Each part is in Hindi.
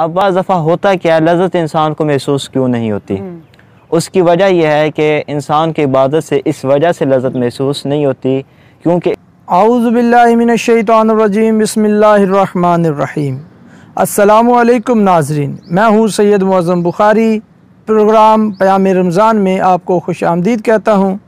अब बाज़ दफ़ा होता क्या है, लज़्ज़त इंसान को महसूस क्यों नहीं होती? उसकी वजह यह है कि इंसान की इबादत से इस वजह से लज़्ज़त महसूस नहीं होती क्योंकि औज़ु बिल्लाहि मिनश शैतानिर रजीम बिस्मिल्लाहिर रहमानिर रहीम। अस्सलामु अलैकुम नाज़रीन, मैं हूँ सैयद मुअज़्ज़म बुखारी। प्रोग्राम पयाम रमज़ान में आपको खुश आमदीद कहता हूँ।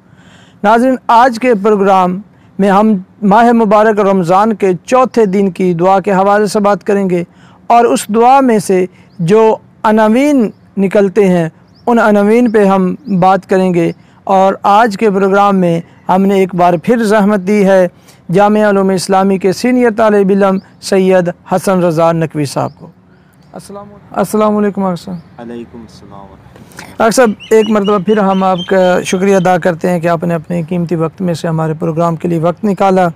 नाज़रीन, आज के प्रोग्राम में हम माह मुबारक रमज़ान के चौथे दिन की दुआ के हवाले से बात करेंगे और उस दुआ में से जो अनावीन निकलते हैं उन अनावीन पे हम बात करेंगे। और आज के प्रोग्राम में हमने एक बार फिर ज़हमत दी है जामिया उलूम इस्लामी के सीनियर तालिब इल्म सैयद हसन रज़ा नकवी साहब को। अस्सलाम वालेकुम डॉक्टर साहब, एक मरतबा फिर हम आपका शुक्रिया अदा करते हैं कि आपने अपने कीमती वक्त में से हमारे प्रोग्राम के लिए वक्त निकाला।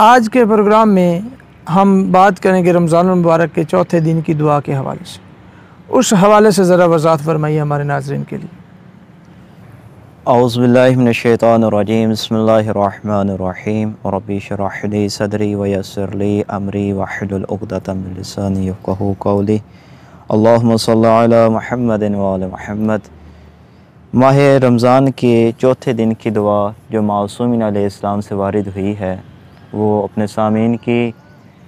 आज के प्रोग्राम में हम बात करेंगे रमज़ान मुबारक के चौथे दिन की दुआ के हवाले से। उस हवाले से ज़रा वज़ाहत फरमाइए हमारे नाज़रीन के लिए। औज़ु बिल्लाहि मिनश शैतानिर रजीम बिस्मिल्लाहिर रहमानिर रहीम रब्बि इश्रह ली सदरी व यस्सिर ली अमरी वहलुल उक़दतम मिन लिसानी यफ़क़हू क़ौली। अल्लाहुम्मा सल्लि अला मुहम्मदिन व आलि मुहम्मद। माह रमज़ान के चौथे दिन की दुआ जो मासूमीन अलैहिस्सलाम से वारिद हुई है वो अपने सामीन की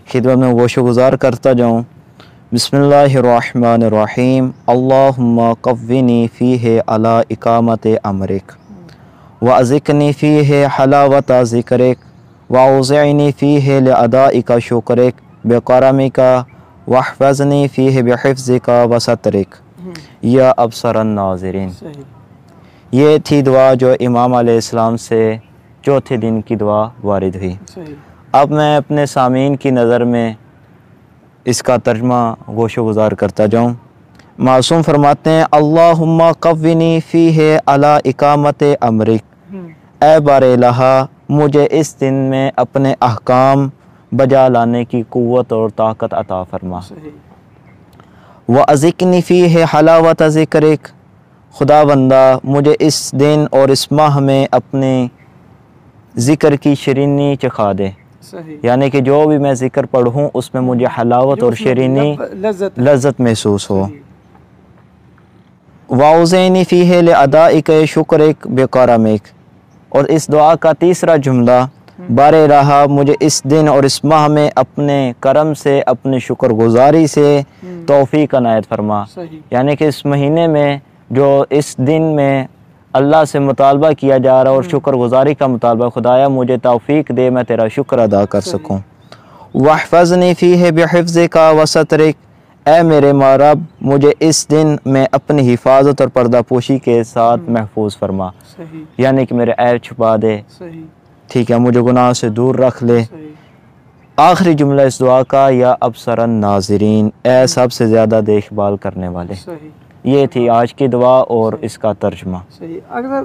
खिदमत में गोशुगुज़ार करता जाऊँ। बिस्मिल्लाहिर्रहमानिर्रहीम। अल्लाहुम्मा क़व्विनी फ़ीहि अला इकामति अमरिक व अज़िकनी फ़ीहि हलावता ज़िक्रिक व औज़िअनी फ़ीहि लिअदाइका शुक्रिक बिकरमिका वहफ़ज़नी फ़ीहि बिहिफ़्ज़िका व सत्रिक या अबसरन नाज़िरीन। ये थी दुआ जो इमाम अलैहिस्सलाम से चौथे दिन की दुआ वारिद हुई। अब मैं अपने सामीन की नज़र में इसका तर्जुमा गोशोगुज़ार करता जाऊँ। मासूम फरमाते हैं अल्लाहुम्मा क़व्विनी फ़ीहि अला इकामत अमरिक। ए बारे इलाहा, मुझे इस दिन में अपने अहकाम बजा लाने की क़ुव्वत और ताकत अता फरमा। व अज़िकनी फ़ीहि हलावत ज़िक्रिक। खुदा बंदा मुझे इस दिन और इस माह में अपने ज़िक्र की शरीनी चखा दे, यानी कि जो भी मैं ज़िक्र पढ़ूँ उसमें मुझे हलावत और शरीनी लज़्ज़त महसूस हो। वाउज़ैनी फ़ीहि लिअदाइका शुक्रिक बिकरमिक। और इस दुआ का तीसरा जुमला बारे रहा, मुझे इस दिन और इस माह में अपने करम से अपनी शुक्रगुज़ारी से तौफ़ीक़ अनायत फरमा, यानी कि इस महीने में जो इस दिन में अल्लाह से मुतालबा किया जा रहा है और शुक्रगुज़ारी का मुतालबा, खुदाया मुझे तौफ़ीक़ दे मैं तेरा शुक्र अदा कर सकूँ। वहफ़ज़नी फ़ीहि बिहिफ़्ज़िका व सत्रिक। ए मेरे रब, मुझे इस दिन में अपनी हिफाजत और पर्दापोशी के साथ महफूज फरमा, यानी कि मेरे ऐब छुपा दे, ठीक है, मुझे गुनाह से दूर रख ले। आखिरी जुमला इस दुआ का या अबसरन नाज़रीन, ए सबसे ज़्यादा देखभाल करने वाले। ये थी आज की दुआ और इसका तर्जुमा। सही। अगर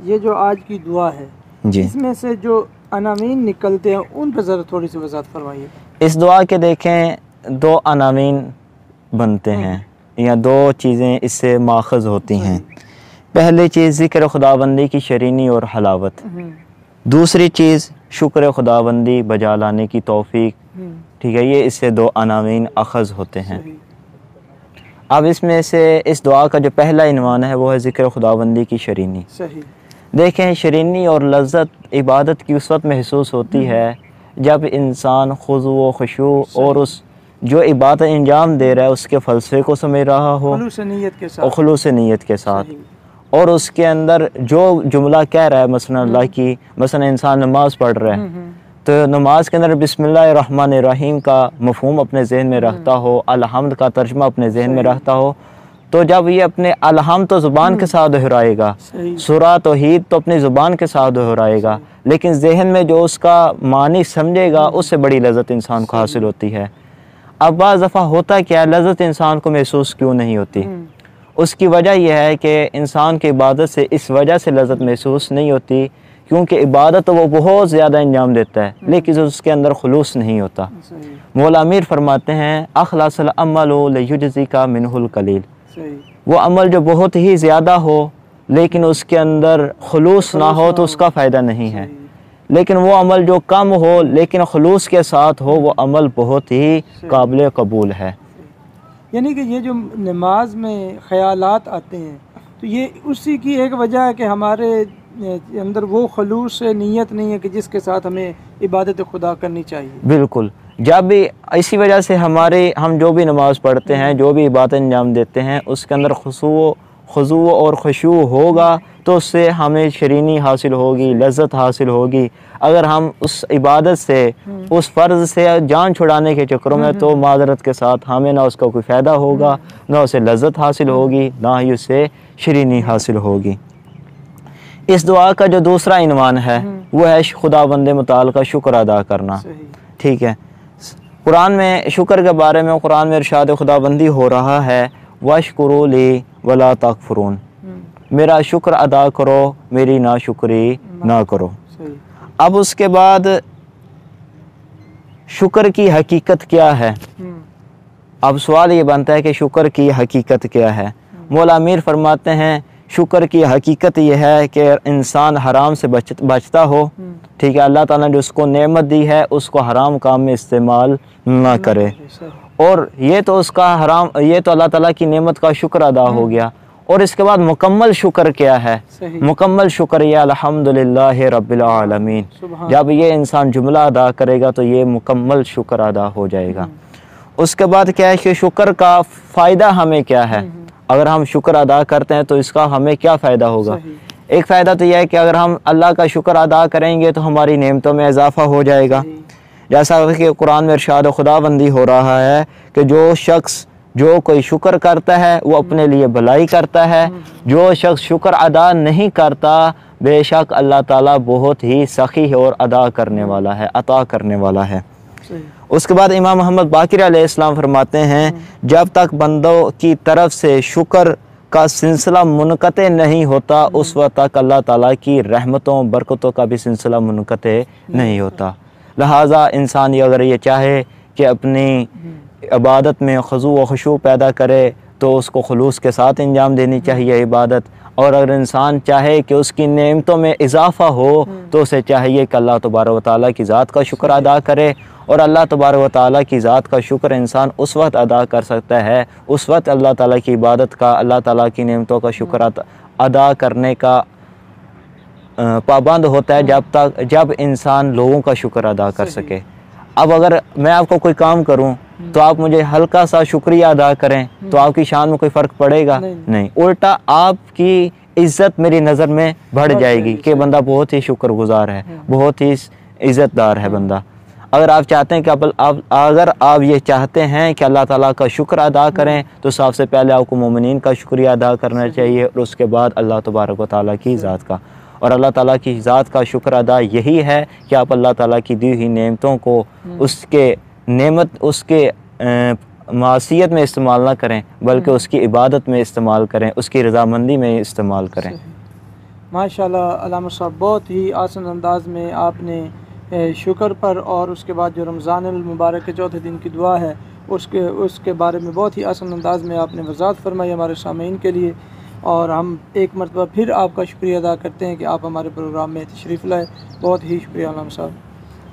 ये जो आज की दुआ है जी, इसमें से जो अनामीन निकलते हैं उन पर ज़रा थोड़ी सी वज़ाहत फरमाइए। इस दुआ के देखें दो अनामीन बनते हैं या दो चीज़ें इससे माखज़ होती हैं। पहली चीज़ ज़िक्र खुदाबंदी की शरीनी और हलावत, दूसरी चीज़ शुक्र खुदाबंदी बजा लाने की तौफ़ीक़, ठीक है, ये इससे दो अनामीन अखज़ होते हैं। अब इसमें से इस दुआ का जो पहला इन्वान है वो है ज़िक्र खुदाबंदी की शरीनी। देखें, शरीनी और लज़्ज़त इबादत की उस वक्त महसूस होती है जब इंसान खुज़ू व खुशू और उस जो इबादत अंजाम दे रहा है उसके फ़लसफ़े को समझ रहा हो और खुलूस नीयत के साथ, और उसके अंदर जो जुमला कह रहा है, मसलन अल्लाह की, मसलन इंसान नमाज़ पढ़ रहा है तो नमाज के अंदर बिस्मिल्लाहिर्रहमानिर्रहीम का मफ़हूम अपने जहन में रखता हो, अलहम्द का तर्जुमा अपने जहन में रखता हो, तो जब ये अपने अलहम्द तो ज़ुबान के साथ दोहराएगा, सूरा तौहीद तो अपनी ज़ुबान के साथ दोहराएगा, लेकिन जहन में जो उसका मानी समझेगा उससे बड़ी लज़्ज़त इंसान को हासिल होती है। अब बाज़ दफ़ा होता क्या है, लज़्ज़त इंसान को महसूस क्यों नहीं होती? उसकी वजह यह है कि इंसान की इबादत से इस वजह से लज़्ज़त महसूस नहीं होती क्योंकि इबादत तो वो बहुत ज़्यादा अंजाम देता है लेकिन उसके अंदर खुलूस नहीं होता। मौला अमीर फरमाते हैं अखलासल अमलु लियुज्ज़िका मिनहुल कलील। वो अमल जो बहुत ही ज़्यादा हो लेकिन उसके अंदर खुलूस ना हो तो उसका फ़ायदा नहीं है, लेकिन वो अमल जो कम हो लेकिन खुलूस के साथ हो वो अमल बहुत ही काबिल कबूल है। यानी कि ये जो नमाज में ख़यालात आते हैं तो ये उसी की एक वजह है कि हमारे अंदर वो खलूस नीयत नहीं है कि जिसके साथ हमें इबादत खुदा करनी चाहिए। बिल्कुल, जब भी इसी वजह से हम जो भी नमाज़ पढ़ते हैं, जो भी इबादत अंजाम देते हैं, उसके अंदर खुशू और खुशू होगा तो उससे हमें शरीनी हासिल होगी, लज़्ज़त हासिल होगी। अगर हम उस इबादत से, उस फ़र्ज़ से जान छुड़ाने के चक्करों में, तो माज़रत के साथ हमें ना उसका कोई फ़ायदा होगा, ना उसे लज़्ज़त हासिल होगी, ना ही उससे शरीनी हासिल होगी। इस दुआ का जो दूसरा इन्वान है वो है खुदावंद मुताल का शुक्र अदा करना। ठीक है, कुरान में शुक्र के बारे में कुरान में इरशाद खुदाबंदी हो रहा है, वशकुरू ली वला तकफुरून, मेरा शुक्र अदा करो, मेरी नाशुक्री ना करो। अब उसके बाद शुक्र की हकीकत क्या है? अब सवाल ये बनता है कि शुक्र की हकीकत क्या है? मौला अमीर फरमाते हैं, शुक्र की हकीकत यह है कि इंसान हराम से बचता हो। ठीक है, अल्लाह ताला ने जो उसको नेमत दी है उसको हराम काम में इस्तेमाल ना करे। और ये तो अल्लाह ताला की नेमत का शुक्र अदा हो गया। और इसके बाद मुकम्मल शुक्र क्या है? मुकम्मल शुक्र ये अल्हम्दुलिल्लाह रब्बिल आलमीन। जब ये इंसान जुमला अदा करेगा तो ये मुकम्मल शुक्र अदा हो जाएगा। उसके बाद क्या है कि शुक्र का फ़ायदा हमें क्या है? अगर हम शुक्र अदा करते हैं तो इसका हमें क्या फ़ायदा होगा? एक फ़ायदा तो यह है कि अगर हम अल्लाह का शुक्र अदा करेंगे तो हमारी नेमतों में इजाफ़ा हो जाएगा। जैसा कि कुरान में इरशाद खुदाबंदी हो रहा है कि जो कोई शुक्र करता है वो अपने लिए भलाई करता है, जो शख्स शुक्र अदा नहीं करता बेशक अल्लाह ताला बहुत ही सखी और अदा करने वाला है, अता करने वाला है। उसके बाद इमाम मोहम्मद बाकिर अलैहिस्सलाम फरमाते हैं, जब तक बंदों की तरफ से शुक्र का सिलसिला मुनक़ते नहीं होता उस वक्त तक अल्लाह ताला की रहमतों बरकतों का भी सिलसिला मुनक़ते नहीं होता। लिहाजा इंसान अगर ये चाहे कि अपनी इबादत में खुशू व खुशू पैदा करे तो उसको खुलूस के साथ अंजाम देनी चाहिए इबादत। और अगर इंसान चाहे कि उसकी नेमतों में इजाफ़ा हो तो उसे चाहिए कि अल्लाह तबारक व तआला की ज़ात का शुक्र अदा करे। और अल्लाह तबारक व तआला की ज़ात का शुक्र इंसान उस वक्त अदा कर सकता है, उस वक्त अल्लाह ताला की इबादत का, अल्लाह ताला की नेमतों का शुक्र अदा करने का पाबंद होता है जब इंसान लोगों का शुक्र अदा कर सके। अब अगर मैं आपको कोई काम करूं तो आप मुझे हल्का सा शुक्रिया अदा करें तो आपकी शान में कोई फ़र्क पड़ेगा? नहीं, उल्टा आपकी इज़्ज़त मेरी नज़र में बढ़ जाएगी कि बंदा बहुत ही शुक्रगुजार है, बहुत ही इज़्ज़तदार है बंदा। अगर आप चाहते हैं कि अगर आप ये चाहते हैं कि अल्लाह ताला का शुक्र अदा करें तो सबसे पहले आपको मोमिनीन का शुक्रिया अदा करना चाहिए और उसके बाद अल्लाह तबारक व तआला की ज़ात का। और अल्लाह ताला की ज़ात का शुक्र अदा यही है कि आप अल्लाह ताला की दी हुई नेमतों को उसके मासियत में इस्तेमाल ना करें बल्कि उसकी इबादत में इस्तेमाल करें, उसकी रज़ामंदी में इस्तेमाल करें। माशाल्लाह अल्लामा साहब, बहुत ही आसान अंदाज में आपने शुक्र पर और उसके बाद जो रमज़ानुल मुबारक के चौथे दिन की दुआ है उसके बारे में बहुत ही आसान अंदाज में आपने वज़ाहत फरमाई हमारे सामीन के लिए। और हम एक मरतबा फिर आपका शुक्रिया अदा करते हैं कि आप हमारे प्रोग्राम में तशरीफ़ लाए। बहुत ही शुक्रिया अल्लामा साहब,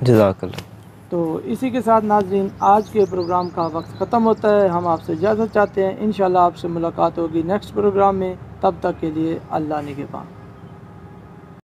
जज़ाकल्लाह। तो इसी के साथ नाज़रीन आज के प्रोग्राम का वक्त ख़त्म होता है। हम आपसे इजाज़त चाहते हैं। इंशाअल्लाह आपसे मुलाकात होगी नेक्स्ट प्रोग्राम में। तब तक के लिए अल्लाह निगहबान।